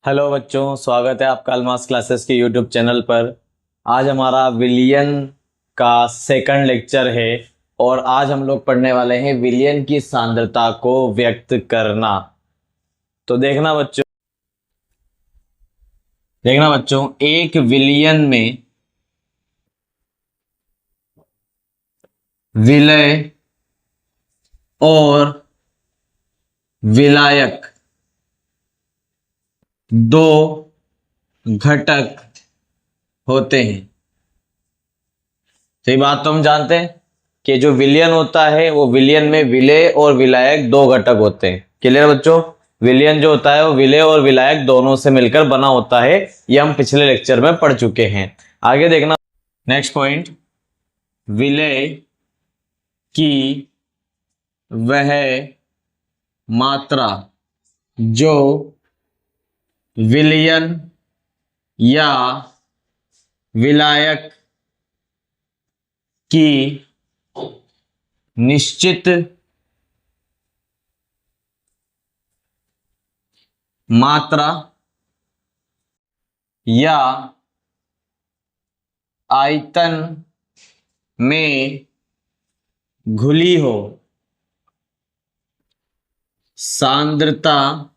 Hello बच्चों, स्वागत है आपका अलमास क्लासेस के यूट्यूब चैनल पर। आज हमारा विलियन का सेकंड लेक्चर है और आज हम लोग पढ़ने वाले हैं विलियन की सांद्रता को व्यक्त करना। तो देखना बच्चों, एक विलियन में विलय और विलायक दो घटक होते हैं। तो ये बात तो हम जानते हैं कि जो विलयन होता है वो विलयन में विलेय और विलायक दो घटक होते हैं। क्लियर बच्चों? विलयन जो होता है वो विलेय और विलायक दोनों से मिलकर बना होता है। ये हम पिछले लेक्चर में पढ़ चुके हैं। आगे देखना, नेक्स्ट पॉइंट, विलेय की वह मात्रा जो विलयन या विलायक की निश्चित मात्रा या आयतन में घुली हो, सांद्रता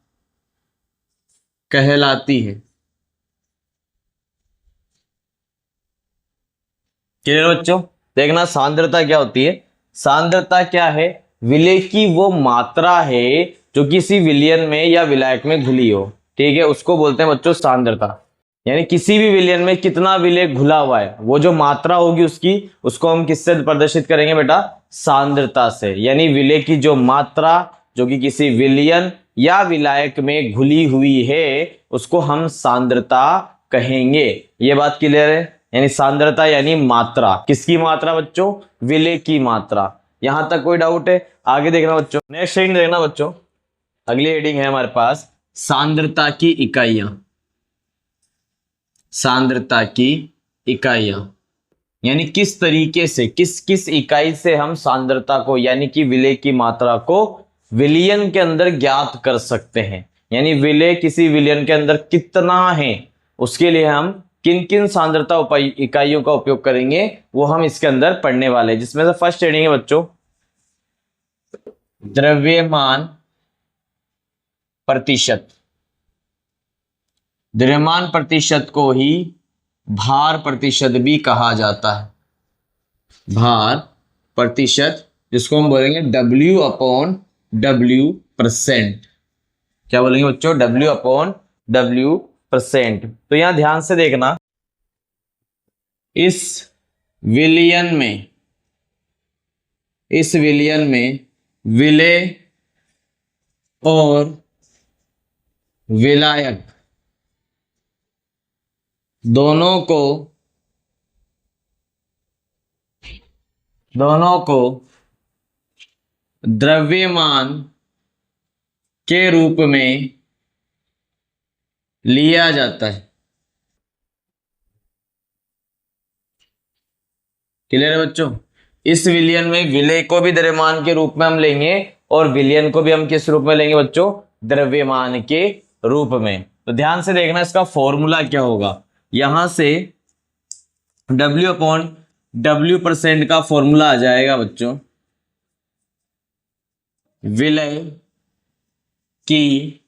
कहलाती है। क्लियर बच्चों? देखना, सांद्रता क्या होती है। सांद्रता क्या है? विलेय की वो मात्रा है जो किसी विलयन में या विलायक में घुली हो। ठीक है, उसको बोलते हैं बच्चों सांद्रता। यानी किसी भी विलयन में कितना विलेय घुला हुआ है, वो जो मात्रा होगी उसको हम किससे प्रदर्शित करेंगे बेटा? सांद्रता से। यानी विलेय की जो मात्रा जो कि किसी विलयन या विलायक में घुली हुई है उसको हम सांद्रता कहेंगे। ये बात क्लियर है? यानी सांद्रता यानी मात्रा। किसकी मात्रा बच्चों? विलेय की मात्रा। यहां तक कोई डाउट है? आगे देखना बच्चों, नेक्स्ट हेडिंग देखना बच्चों। अगली हेडिंग है हमारे पास सांद्रता की इकाइयां। सांद्रता की इकाइयां यानी किस तरीके से, किस किस इकाई से हम सांद्रता को यानी कि विलेय की मात्रा को विलयन के अंदर ज्ञात कर सकते हैं। यानी विलेय किसी विलयन के अंदर कितना है उसके लिए हम किन किन सांद्रता इकाइयों का उपयोग करेंगे वो हम इसके अंदर पढ़ने वाले हैं। जिसमें से फर्स्ट हेडिंग है बच्चों द्रव्यमान प्रतिशत। द्रव्यमान प्रतिशत को ही भार प्रतिशत भी कहा जाता है। भार प्रतिशत, जिसको हम बोलेंगे W/W%। क्या बोलेंगे बच्चों? W/W%। तो यहां ध्यान से देखना, इस विलयन में विलेय और विलायक दोनों को द्रव्यमान के रूप में लिया जाता है। क्लियर है बच्चों? इस विलयन में विलेय को भी द्रव्यमान के रूप में हम लेंगे और विलयन को भी हम किस रूप में लेंगे बच्चों? द्रव्यमान के रूप में। तो ध्यान से देखना, इसका फॉर्मूला क्या होगा। यहां से W/W% का फॉर्मूला आ जाएगा बच्चों विलेय की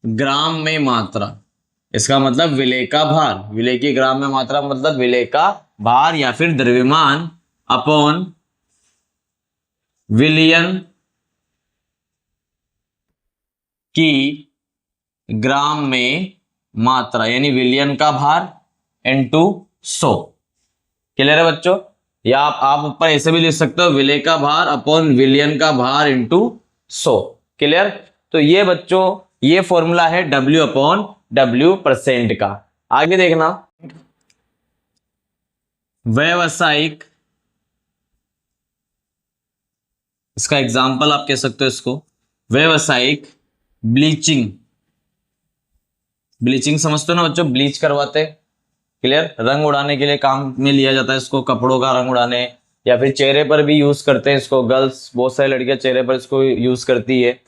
ग्राम में मात्रा। इसका मतलब विलेय का भार। विलेय की ग्राम में मात्रा मतलब विलेय का भार या फिर द्रव्यमान अपॉन विलयन की ग्राम में मात्रा, यानी विलयन का भार इनटू 100। क्लियर है बच्चों? या आप ऊपर ऐसे भी लिख सकते हो, विलेय का भार अपॉन विलयन का भार इनटू 100। क्लियर? तो ये बच्चों ये फॉर्मूला है W/W% का। आगे देखना, व्यावसायिक, इसका एग्जांपल आप कह सकते हो इसको, व्यावसायिक ब्लीचिंग समझते हो ना बच्चों? ब्लीच करवाते। क्लियर? रंग उड़ाने के लिए काम में लिया जाता है इसको, कपड़ों का रंग उड़ाने, या फिर चेहरे पर भी यूज करते हैं इसको। गर्ल्स, बहुत सारी लड़कियां चेहरे पर इसको यूज करती है।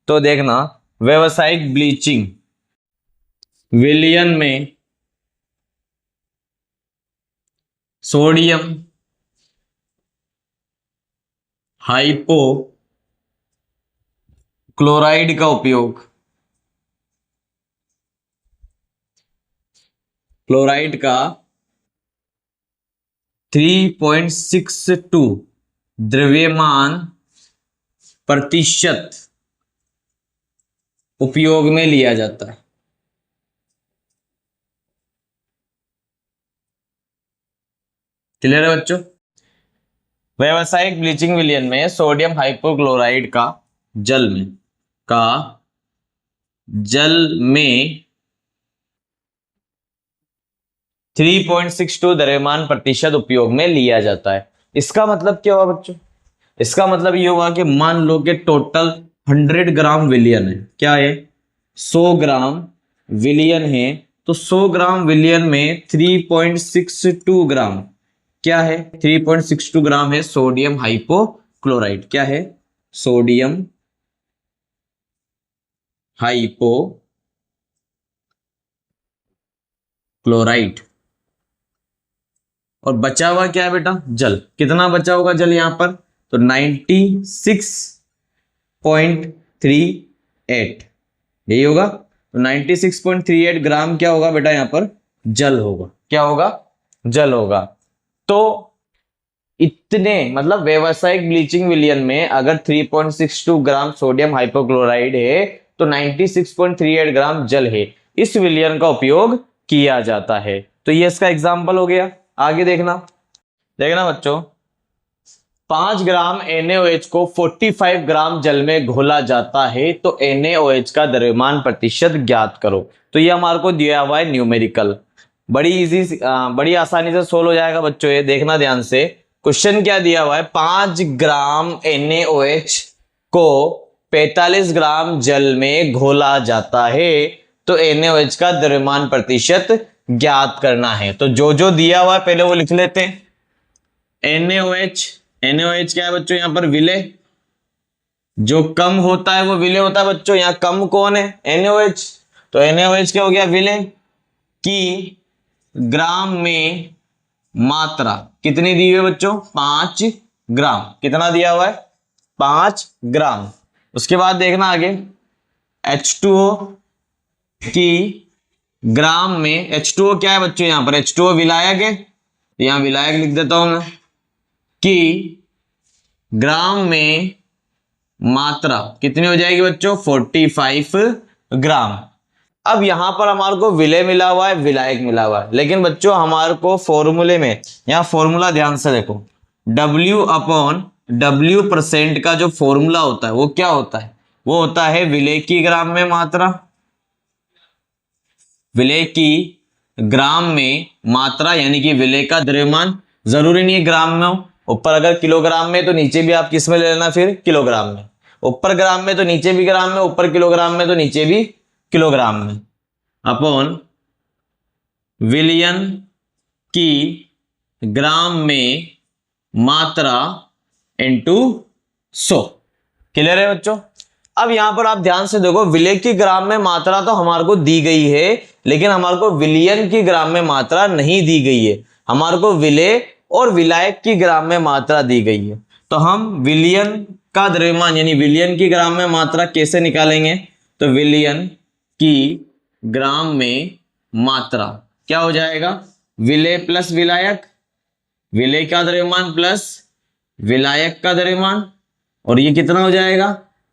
तो देखना, व्यावसायिक ब्लीचिंग विलियन में सोडियम हाइपो क्लोराइड का उपयोग, क्लोराइड का 3.62 द्रव्यमान प्रतिशत उपयोग में लिया जाता है। क्लियर है बच्चों? व्यावसायिक ब्लीचिंग विलियन में सोडियम हाइपोक्लोराइड का जल में 3.62 द्रव्यमान प्रतिशत उपयोग में लिया जाता है। इसका मतलब क्या हुआ बच्चों? इसका मतलब ये हुआ कि मान लो कि टोटल 100 ग्राम विलियन है। क्या है? 100 ग्राम विलियन है, तो 100 ग्राम विलियन में 3.62 ग्राम क्या है? 3.62 ग्राम है सोडियम हाइपोक्लोराइड। क्या है? Sodium hypochloride. और बचा हुआ क्या है बेटा? जल। कितना बचा होगा जल यहां पर? तो 96.38 यही होगा। तो 96.38 ग्राम क्या होगा बेटा? यहां पर जल होगा। क्या होगा? जल होगा। तो इतने मतलब व्यावसायिक ब्लीचिंग विलियन में अगर 3.62 ग्राम सोडियम हाइपोक्लोराइड है तो 96.38 ग्राम जल है। इस विलियन का उपयोग किया जाता है। तो ये इसका एग्जाम्पल हो गया। आगे देखना बच्चों, 5 ग्राम NaOH को 45 ग्राम जल में घोला जाता है तो NaOH का द्रव्यमान प्रतिशत ज्ञात करो। तो ये हमारे को दिया हुआ है न्यूमेरिकल, बड़ी आसानी से सोल्व हो जाएगा बच्चों। ये देखना ध्यान से, क्वेश्चन क्या दिया हुआ है? 5 ग्राम NaOH को 45 ग्राम जल में घोला जाता है तो NaOH का द्रव्यमान प्रतिशत ज्ञात करना है। तो जो जो दिया हुआ है पहले वो लिख लेते हैं। NaOH क्या है बच्चों? यहां पर विलेय, जो कम होता है वो विलेय होता है बच्चों। यहां कम कौन है? NaOH। तो NaOH क्या हो गया? विलेय की ग्राम में मात्रा कितनी दी हुई है बच्चों? 5 ग्राम। कितना दिया हुआ है? 5 ग्राम। उसके बाद देखना आगे, H2O की ग्राम में, H2O क्या है बच्चों? यहां पर H2O विलायक है, यहां विलायक लिख देता हूं मैं, कि ग्राम में मात्रा कितनी हो जाएगी बच्चों? 45 ग्राम। अब यहां पर हमारे को विलेय मिला हुआ है, विलायक मिला हुआ है, लेकिन बच्चों हमारे को फॉर्मूले में, यहां फॉर्मूला ध्यान से देखो, W/W% का जो फॉर्मूला होता है वो क्या होता है? वो होता है विलेय की ग्राम में मात्रा, विलेय की ग्राम में मात्रा यानी कि विलेय का द्रव्यमान। जरूरी नहीं है ग्राम में हो, ऊपर अगर किलोग्राम में तो नीचे भी आप किस में ले लेना? फिर किलोग्राम में। ऊपर ग्राम में तो नीचे भी ग्राम में, ऊपर किलोग्राम में तो नीचे भी किलोग्राम में, अपॉन विलियन की ग्राम में मात्रा इनटू 100। क्लियर है बच्चों? अब यहां पर आप ध्यान से देखो, विलेय की ग्राम में मात्रा तो हमारे को दी गई है, लेकिन हमारे को विलियन की ग्राम में मात्रा नहीं दी गई है। हमारे को विलेय और विलायक की ग्राम में मात्रा दी गई है। तो हम विलियन का द्रव्यमान यानी विलियन की ग्राम में मात्रा कैसे निकालेंगे? तो विलियन की ग्राम में मात्रा क्या हो जाएगा? विलेय प्लस विलायक, विलेय का द्रव्यमान प्लस विलायक का द्रव्यमान, और ये कितना हो जाएगा?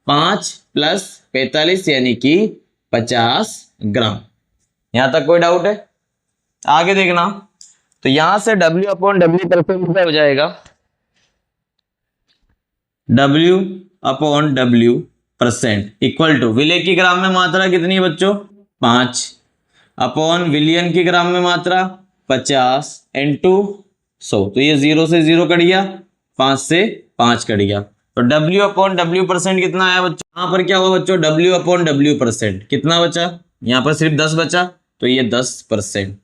5 + 45 यानी कि 50 ग्राम। यहां तक कोई डाउट है? आगे देखना, तो यहां से W/W% क्या हो जाएगा? W/W% इक्वल टू विलेय की ग्राम में मात्रा कितनी है बच्चों? 5 अपॉन विलियन की ग्राम में मात्रा 50 इनटू 100। तो ये 0 से 0 कट गया, 5 से 5 कट गया। तो W/W% कितना आया बच्चों? यहां पर क्या हुआ बच्चों? W/W% कितना बचा? यहां पर सिर्फ 10 बचा, तो ये 10%।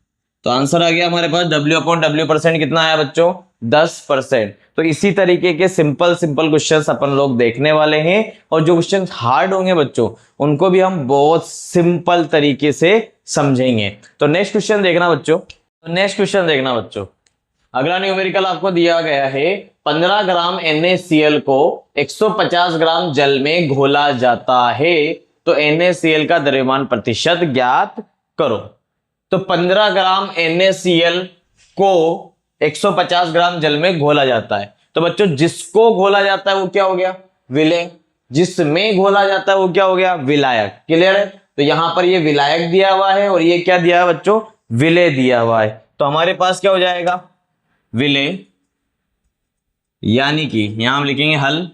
तो आंसर आ गया हमारे पास W/W% कितना आया बच्चों? 10%। तो इसी तरीके के सिंपल सिंपल क्वेश्चंस अपन लोग देखने वाले हैं, और जो क्वेश्चंस हार्ड होंगे बच्चों उनको भी हम बहुत सिंपल तरीके से समझेंगे। तो नेक्स्ट क्वेश्चन देखना बच्चों, अगला न्यूमेरिकल आपको दिया गया है 15 ग्राम NaCl को 150 ग्राम जल में घोला जाता है, तो NaCl का द्रव्यमान प्रतिशत ज्ञात करो। तो 15 ग्राम NaCl को 150 ग्राम जल में घोला जाता है, तो बच्चों जिसको घोला जाता है वो क्या हो गया, विलेय। जिसमें घोला जाता है वो क्या हो गया, विलायक। क्लियर है? तो यहां पर ये विलायक दिया हुआ है और ये क्या दिया है बच्चों, विलेय दिया हुआ है। तो हमारे पास क्या हो जाएगा, विलेय, यानी कि यहां हम लिखेंगे हल,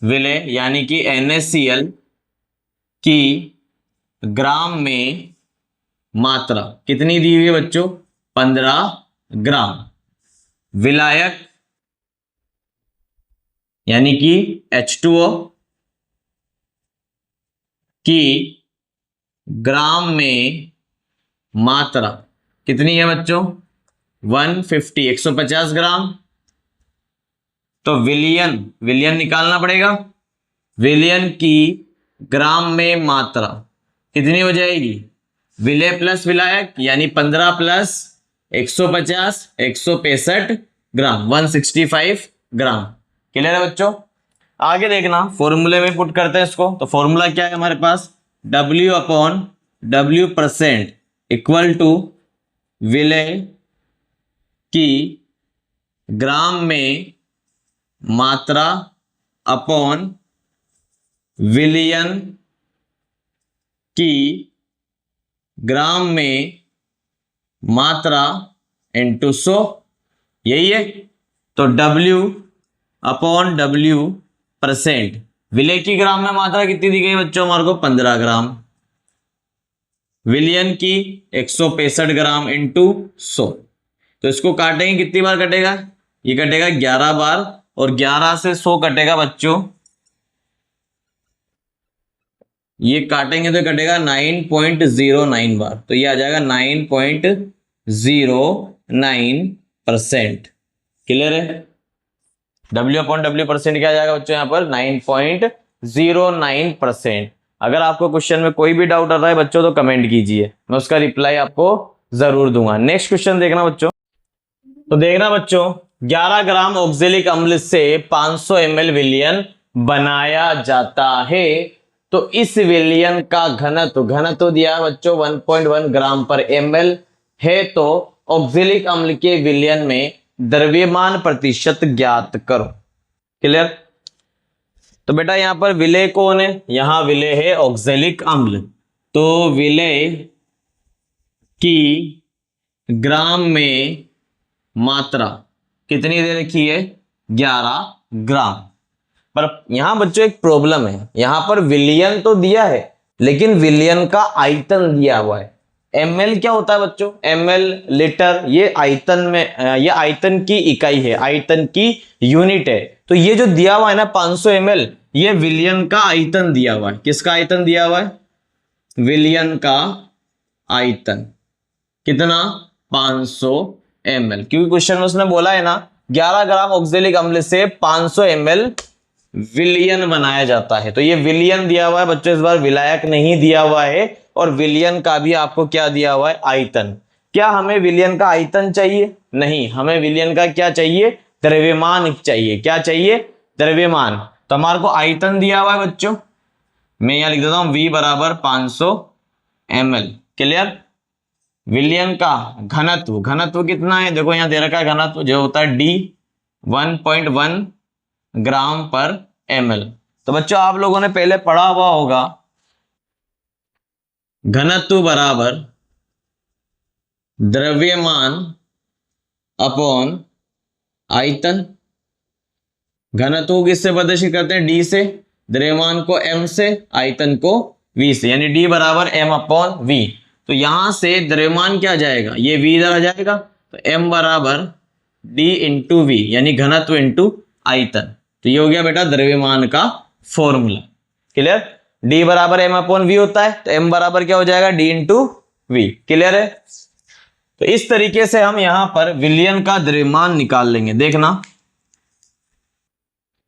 विलेय यानी कि NaCl की ग्राम में मात्रा कितनी दी हुई है बच्चों, 15 ग्राम। विलायक यानी कि H2O की ग्राम में मात्रा कितनी है बच्चों, 150 ग्राम। तो विलियन निकालना पड़ेगा, विलियन की ग्राम में मात्रा कितनी हो जाएगी, विलेय प्लस विलायक यानी 15 प्लस 150 165 ग्राम, 165 ग्राम। क्लियर है बच्चों? आगे देखना, फॉर्मूले में पुट करते हैं इसको। तो फॉर्मूला क्या है हमारे पास, W/W% इक्वल टू विलेय की ग्राम में मात्रा अपॉन विलियन की ग्राम में मात्रा इंटू 100, यही है। तो W/W%, विलेय की ग्राम में मात्रा कितनी दी गई बच्चों हमारे को, 15 ग्राम। विलियन की 165 ग्राम इंटू 100। तो इसको काटेंगे, कितनी बार कटेगा, ये कटेगा 11 बार, और 11 से 100 कटेगा बच्चों, ये काटेंगे तो कटेगा 9.09 बार। तो ये आ जाएगा 9.09%। क्लियर है? W/W% क्या आ जाएगा बच्चों यहाँ पर, 9.09%। अगर आपको क्वेश्चन में कोई भी डाउट आ रहा है बच्चों तो कमेंट कीजिए, मैं उसका रिप्लाई आपको जरूर दूंगा। नेक्स्ट क्वेश्चन देखना बच्चों। तो देखना बच्चों, 11 ग्राम ऑक्जेलिक अम्ल से 500 ml विलियन बनाया जाता है, तो इस विलियन का घनत्व दिया है बच्चों 1.1 ग्राम पर ml है। तो ऑक्जेलिक अम्ल के विलियन में द्रव्यमान प्रतिशत ज्ञात करो। क्लियर? तो बेटा यहां पर विलेय कौन है, यहां विलेय है ऑक्जेलिक अम्ल। तो विलेय की ग्राम में मात्रा कितनी दे रखी है, 11 ग्राम। पर यहां बच्चों एक प्रॉब्लम है, यहां पर विलियन तो दिया है लेकिन विलियन का आयतन दिया हुआ है। ml क्या होता है बच्चों, ml लीटर, ये आयतन में, ये आयतन की इकाई है, आयतन की यूनिट है। तो ये जो दिया हुआ है ना 500 ml, ये विलियन का आयतन दिया हुआ है। किसका आयतन दिया हुआ है, विलियन का आयतन। कितना, 500 ml, क्योंकि क्वेश्चन में उसने बोला है ना 11 ग्राम ऑक्जेलिक अम्ल से 500 ml विलियन बनाया जाता है। तो ये विलियन दिया हुआ है बच्चों, इस बार विलायक नहीं दिया हुआ है। और विलियन का भी आपको क्या दिया हुआ है, आयतन। क्या हमें विलियन का आयतन चाहिए, नहीं, हमें विलियन का क्या चाहिए, द्रव्यमान चाहिए। क्या चाहिए, द्रव्यमान। तो हमारे को आयतन दिया हुआ है बच्चों, मैं यहां लिख देता हूं V बराबर 500 ml। क्लियर? विलियन का घनत्व कितना है, देखो यहां दे रखा है घनत्व जो होता है D, 1.1 ग्राम पर ml। तो बच्चों आप लोगों ने पहले पढ़ा हुआ होगा, घनत्व बराबर द्रव्यमान अपॉन आयतन। घनत्व को किससे प्रदर्शित करते हैं, D से, द्रव्यमान को M से, आयतन को V से, यानी D बराबर M अपॉन V। तो यहां से द्रव्यमान क्या आ जाएगा, ये V इधर आ जाएगा, तो M बराबर D इंटू V, यानी घनत्व इंटू आयतन। तो ये हो गया बेटा द्रव्यमान का फॉर्मूला। क्लियर? D बराबर M अपॉन V होता है, तो M बराबर क्या हो जाएगा, D इंटू V। क्लियर है? तो इस तरीके से हम यहां पर विलयन का द्रव्यमान निकाल लेंगे। देखना,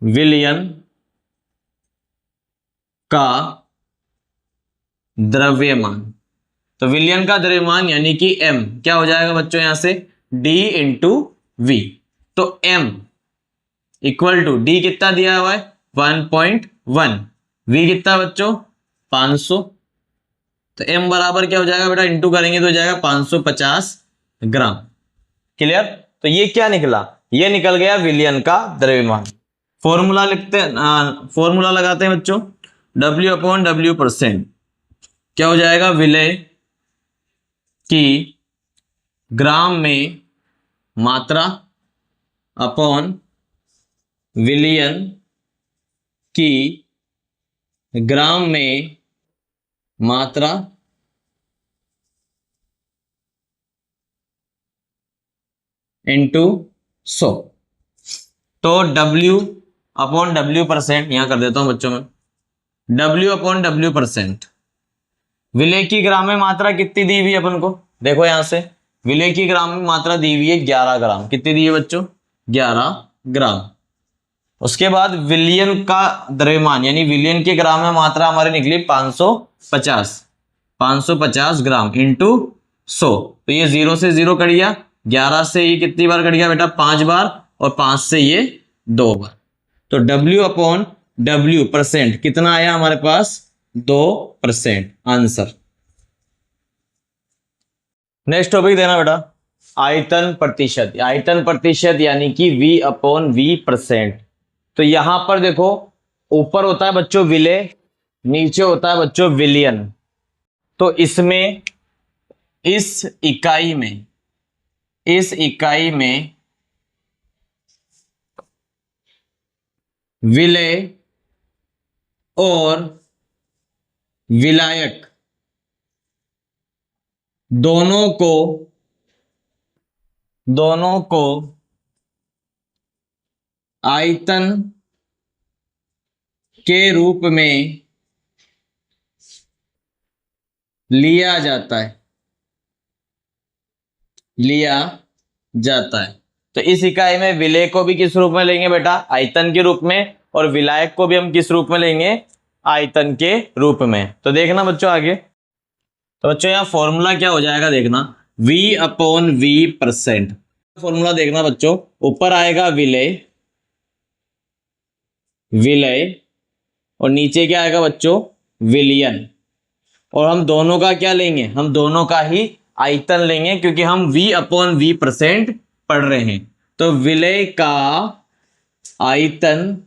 विलयन का द्रव्यमान, तो विलयन का द्रव्यमान यानी कि m क्या हो जाएगा बच्चों, यहां से d इंटू वी। तो m इक्वल टू d कितना दिया हुआ है 1.1, v कितना बच्चों 500, तो m बराबर क्या हो जाएगा बेटा, इंटू करेंगे तो हो जाएगा 550 ग्राम। क्लियर। तो ये क्या निकला, ये निकल गया विलयन का द्रव्यमान। फॉर्मूला लिखते हैं, फॉर्मूला लगाते हैं बच्चों, W अपॉन W%, क्या हो जाएगा, विलय की ग्राम में मात्रा अपॉन विलयन की ग्राम में मात्रा इंटू 100। तो W अपॉन W%, यहां कर देता हूं बच्चों में, W अपॉन W%, विलय की ग्राम में मात्रा कितनी दी हुई है अपन को, देखो यहां से विलय की ग्राम में मात्रा दी हुई है 11 ग्राम, कितनी दी है बच्चों 11 ग्राम। उसके बाद विलयन का द्रव्यमान यानी विलयन के ग्राम में मात्रा हमारी निकली 550 ग्राम इंटू 100। तो ये 0 से 0 कट गया, 11 से ये कितनी बार कट गया बेटा 5 बार, और 5 से ये 2 बार। तो W अपॉन W% कितना आया हमारे पास 2% आंसर। नेक्स्ट टॉपिक देना बेटा, आयतन प्रतिशत। आयतन प्रतिशत यानी कि V अपॉन V%। तो यहां पर देखो, ऊपर होता है बच्चों विलय, नीचे होता है बच्चों विलयन। तो इसमें इस इकाई में विलय और विलायक दोनों को आयतन के रूप में लिया जाता है। तो इस इकाई में विलय को भी किस रूप में लेंगे बेटा, आयतन के रूप में, और विलायक को भी हम किस रूप में लेंगे, आयतन के रूप में। तो देखना बच्चों आगे, तो बच्चों यहाँ फॉर्मूला क्या हो जाएगा, देखना V अपॉन V%। फॉर्मूला देखना बच्चों, ऊपर आएगा विलय और नीचे क्या आएगा बच्चों विलयन, और हम दोनों का क्या लेंगे, हम दोनों का ही आयतन लेंगे, क्योंकि हम V अपॉन V% पढ़ रहे हैं। तो विलय का आयतन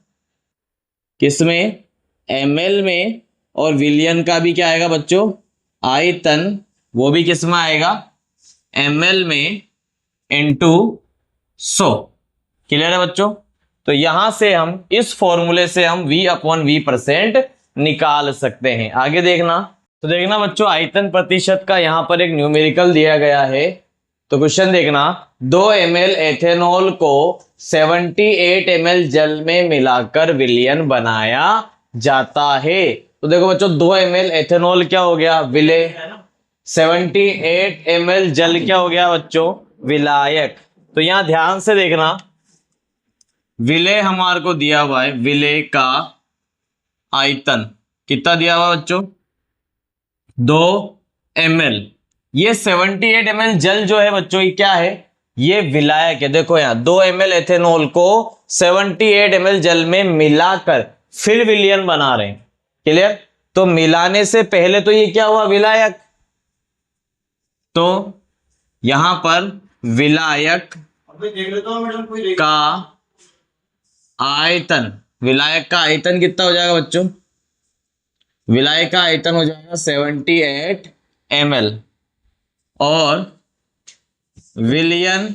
किसमें, ml में, और विलयन का भी क्या आएगा बच्चों आयतन, वो भी किस में आएगा ml में इंटू 100। क्लियर है बच्चों। तो यहां से हम इस फॉर्मूले से हम V अपॉन V% निकाल सकते हैं। आगे देखना, तो देखना बच्चों आयतन प्रतिशत का यहां पर एक न्यूमेरिकल दिया गया है। तो क्वेश्चन देखना, 2 ml एथेनॉल को 78 ml जल में मिलाकर विलयन बनाया जाता है। तो देखो बच्चों 2 ml एथेनॉल क्या हो गया विलय, 78 ml जल क्या हो गया बच्चों विलायक। तो यहां ध्यान से देखना, विलय हमारे को दिया हुआ है, विलय का आयतन कितना दिया हुआ बच्चों 2 ml। ये 78 ml जल जो है बच्चों ये क्या है, ये विलायक है। देखो यहां 2 ml एथेनॉल को 78 ml जल में मिलाकर फिर विलयन बना रहे हैं। क्लियर। तो मिलाने से पहले तो ये क्या हुआ विलायक, तो यहां पर विलायक का आयतन, विलायक का आयतन कितना हो जाएगा बच्चों, विलायक का आयतन हो जाएगा 78 ml, और विलयन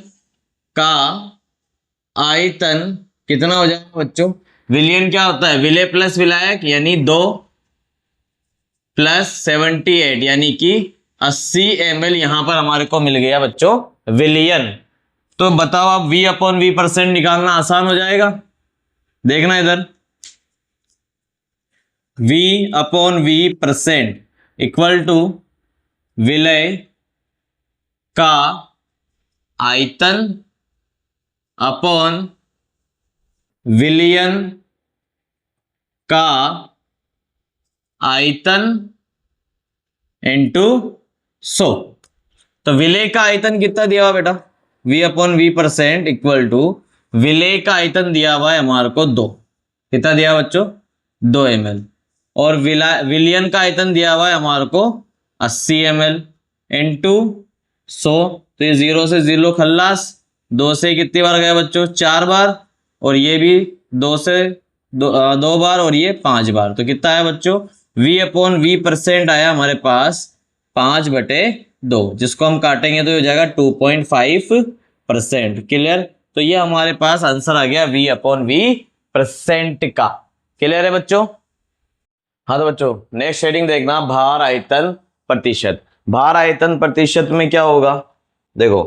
का आयतन कितना हो जाएगा बच्चों, विलयन क्या होता है विलय प्लस विलायक यानी 2 प्लस 78 यानी कि 80 ml यहां पर हमारे को मिल गया बच्चों विलयन। तो बताओ आप V अपॉन V% निकालना आसान हो जाएगा। देखना इधर, V upon V% equal to विलय का आयतन अपॉन विलयन का आयतन इंटू 100। तो विलेय का आयतन कितना दिया हुआ बेटा, V upon V percent equal to विलेय का आयतन दिया हुआ है हमारे को 2। कितना दिया बच्चों, 2 ml। और विलयन का आयतन दिया हुआ है हमारे को 80 ml इंटू 100। तो ये 0 से 0 खल्लास, 2 से कितनी बार गया बच्चों, 4 बार, और ये भी 2 से 2 बार, और ये 5 बार। तो कितना आया बच्चों, V अपॉन V परसेंट आया हमारे पास 5/2, जिसको हम काटेंगे तो हो जाएगा 2.5%। क्लियर। तो ये हमारे पास आंसर आ गया V अपॉन V परसेंट का। क्लियर है बच्चों। हाँ तो बच्चों नेक्स्ट हेडिंग देखना, भार आयतन प्रतिशत। भार आयतन प्रतिशत में क्या होगा, देखो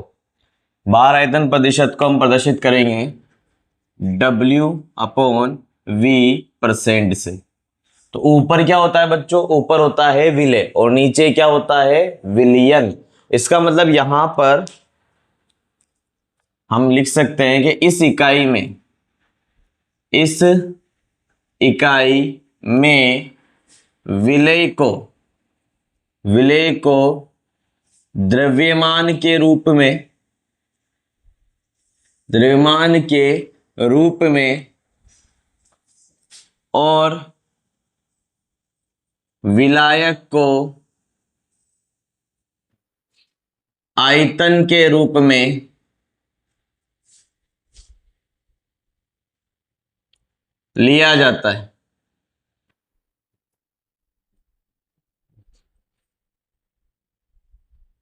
भार आयतन प्रतिशत को हम प्रदर्शित करेंगे W अपॉन V परसेंट से। तो ऊपर क्या होता है बच्चों, ऊपर होता है विलेय और नीचे क्या होता है, विलयन। इसका मतलब यहां पर हम लिख सकते हैं कि इस इकाई में विलेय को द्रव्यमान के रूप में और विलायक को आयतन के रूप में लिया जाता है।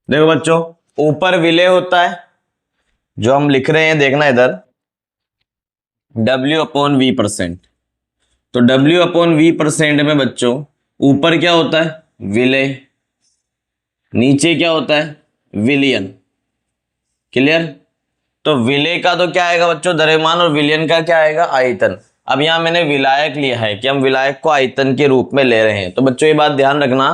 देखो बच्चों ऊपर विलेय होता है, जो हम लिख रहे हैं, देखना इधर W अपॉन V परसेंट। तो W अपॉन V परसेंट में बच्चों ऊपर क्या होता है, विलेय, नीचे क्या होता है, विलयन। क्लियर। तो विलेय का तो क्या आएगा बच्चों, द्रव्यमान, और विलयन का क्या आएगा, आयतन। अब यहां मैंने विलायक लिया है कि हम विलायक को आयतन के रूप में ले रहे हैं। तो बच्चों ये बात ध्यान रखना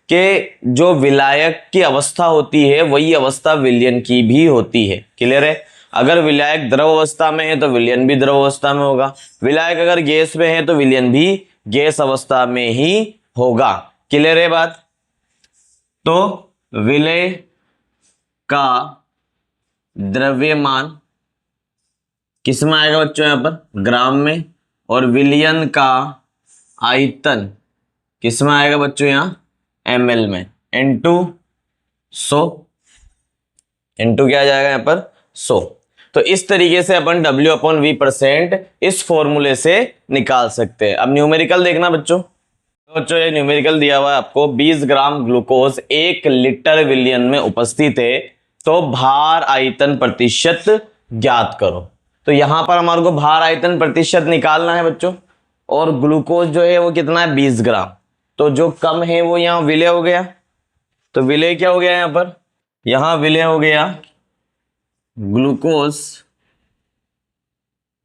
कि जो विलायक की अवस्था होती है वही अवस्था विलयन की भी होती है। क्लियर है। अगर विलायक द्रव अवस्था में है तो विलयन भी द्रव अवस्था में होगा, विलायक अगर गैस में है तो विलयन भी गैस अवस्था में ही होगा। क्लियर है बात। तो विलेय का द्रव्यमान किस में आएगा बच्चों, यहां पर ग्राम में, और विलयन का आयतन किस में आएगा बच्चों, यहां ml में, इंटू 100। इंटू क्या आ जाएगा यहां पर 100। तो इस तरीके से अपन W अपॉन V परसेंट इस फॉर्मूले से निकाल सकते हैं। अब न्यूमेरिकल देखना बच्चों। तो बच्चों ये न्यूमेरिकल दिया हुआ है आपको, 20 ग्राम ग्लूकोज 1 लीटर विलयन में उपस्थित है, तो भार आयतन प्रतिशत ज्ञात करो। तो यहां पर हमारे को भार आयतन प्रतिशत निकालना है बच्चों, और ग्लूकोज जो है वो कितना है, 20 ग्राम। तो जो कम है वो यहां विलेय हो गया। तो विलेय क्या हो गया यहां पर, यहां विलेय हो गया ग्लूकोज,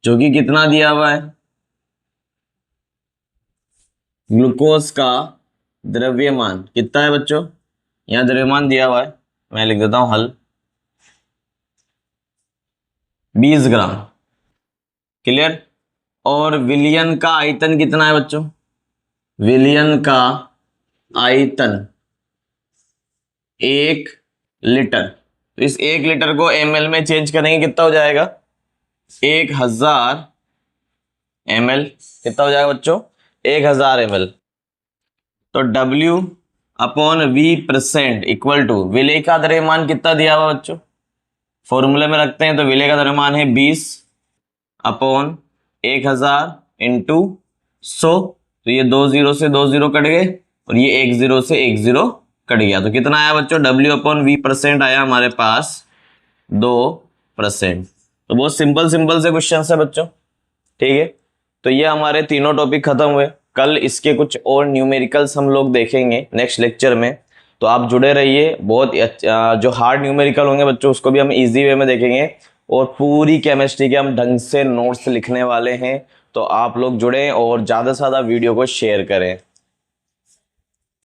जो कि कितना दिया हुआ है, ग्लूकोज का द्रव्यमान कितना है बच्चों, यहां द्रव्यमान दिया हुआ है, मैं लिख देता हूं हल, 20 ग्राम। क्लियर। और विलयन का आयतन कितना है बच्चों, विलयन का आयतन 1 लीटर। तो इस 1 लीटर को ml में चेंज करेंगे, कितना हो जाएगा, 1000 ml। कितना हो जाएगा बच्चों, 1000 ml। तो W upon V percent equal to विलेय का द्रव्यमान कितना दिया हुआ बच्चों, फॉर्मूले में रखते हैं। तो विलेय का द्रव्यमान है 20 अपॉन 1000 इंटू 100। तो ये 2 0 से 2 0 कट गए, और ये 1 0 से 1 0 कट गया। तो कितना आया बच्चों, W अपॉन V परसेंट आया हमारे पास 2%। तो बहुत सिंपल से क्वेश्चन है बच्चों। ठीक है। तो ये हमारे तीनों टॉपिक खत्म हुए। कल इसके कुछ और न्यूमेरिकल्स हम लोग देखेंगे नेक्स्ट लेक्चर में, तो आप जुड़े रहिए। बहुत जो हार्ड न्यूमेरिकल होंगे बच्चों उसको भी हम इजी वे में देखेंगे, और पूरी केमिस्ट्री के हम ढंग से नोट्स लिखने वाले हैं। तो आप लोग जुड़ें और ज़्यादा से ज़्यादा वीडियो को शेयर करें।